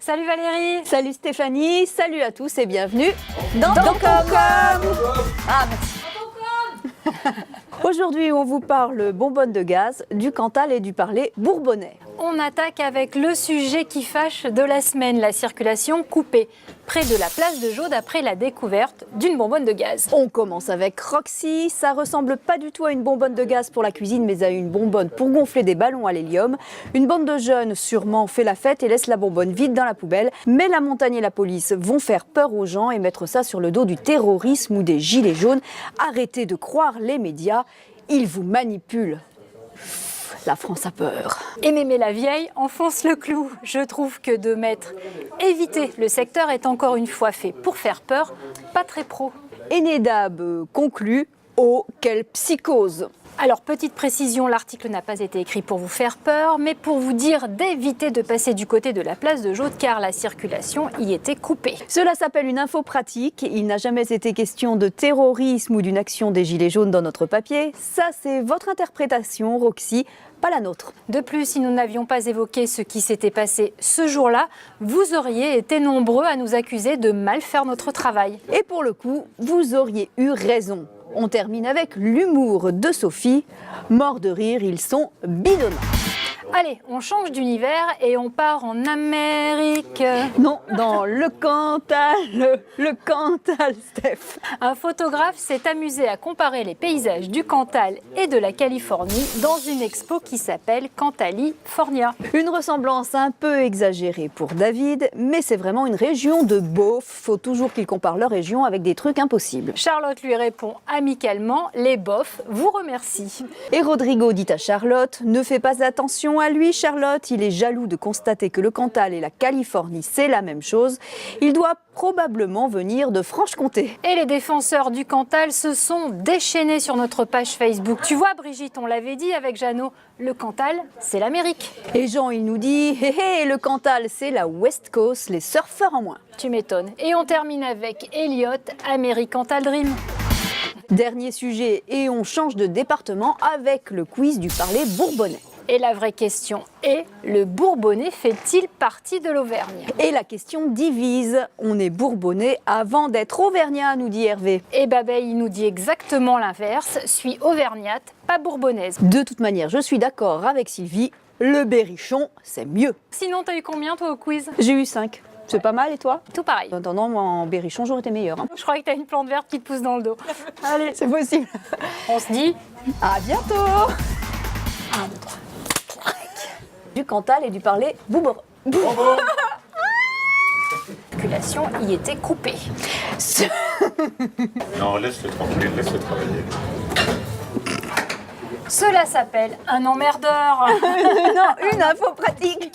Salut Valérie. Salut Stéphanie, salut à tous et bienvenue dans Concom. Ah, merci. Aujourd'hui, on vous parle bonbonne de gaz, du Cantal et du parler bourbonnais. On attaque avec le sujet qui fâche de la semaine, la circulation coupée près de la place de Jaude après la découverte d'une bonbonne de gaz. On commence avec Roxy, ça ressemble pas du tout à une bonbonne de gaz pour la cuisine mais à une bonbonne pour gonfler des ballons à l'hélium. Une bande de jeunes sûrement fait la fête et laisse la bonbonne vide dans la poubelle, mais la montagne et la police vont faire peur aux gens et mettre ça sur le dos du terrorisme ou des gilets jaunes. Arrêtez de croire les médias, ils vous manipulent. La France a peur. Et Mémé la vieille enfonce le clou. Je trouve que de mettre éviter le secteur est encore une fois fait pour faire peur, pas très pro. Enedab conclut « Oh, quelle psychose !» Alors, petite précision, l'article n'a pas été écrit pour vous faire peur, mais pour vous dire d'éviter de passer du côté de la place de Jaude car la circulation y était coupée. Cela s'appelle une info pratique. Il n'a jamais été question de terrorisme ou d'une action des Gilets jaunes dans notre papier. Ça, c'est votre interprétation, Roxy, pas la nôtre. De plus, si nous n'avions pas évoqué ce qui s'était passé ce jour-là, vous auriez été nombreux à nous accuser de mal faire notre travail. Et pour le coup, vous auriez eu raison. On termine avec l'humour de Sophie. Morts de rire, ils sont bidonnants. Allez, on change d'univers et on part en Amérique. Non, dans le Cantal, Steph. Un photographe s'est amusé à comparer les paysages du Cantal et de la Californie dans une expo qui s'appelle Cantalifornia. Une ressemblance un peu exagérée pour David, mais c'est vraiment une région de beauf. Faut toujours qu'il compare leur région avec des trucs impossibles. Charlotte lui répond amicalement, les bofs vous remercient. Et Rodrigo dit à Charlotte, ne fais pas attention à lui Charlotte, il est jaloux de constater que le Cantal et la Californie c'est la même chose. Il doit probablement venir de Franche-Comté. Et les défenseurs du Cantal se sont déchaînés sur notre page Facebook. Tu vois Brigitte, on l'avait dit avec Jeannot, le Cantal c'est l'Amérique. Et Jean il nous dit, hé hé, le Cantal c'est la West Coast, les surfeurs en moins. Tu m'étonnes. Et on termine avec Elliot, Americantal Dream. Dernier sujet et on change de département avec le quiz du parler bourbonnais. Et la vraie question est, le Bourbonnais fait-il partie de l'Auvergne? Et la question divise, on est Bourbonnais avant d'être Auvergnat, nous dit Hervé. Et Babel, il nous dit exactement l'inverse, suis auvergnate, pas bourbonnaise. De toute manière, je suis d'accord avec Sylvie, le berrichon, c'est mieux. Sinon, t'as eu combien toi au quiz? J'ai eu 5. C'est pas mal et toi? Tout pareil. En attendant, moi en berrichon, j'aurais été meilleure. Hein. Je croyais que t'as une plante verte qui te pousse dans le dos. Allez, c'est possible. On se dit à bientôt. 1, 2, 3. Du Cantal et du parler bourbonnais. La circulation y était coupée. Non, laisse-le tranquille, laisse-le travailler. Cela s'appelle un emmerdeur. Non, une info pratique.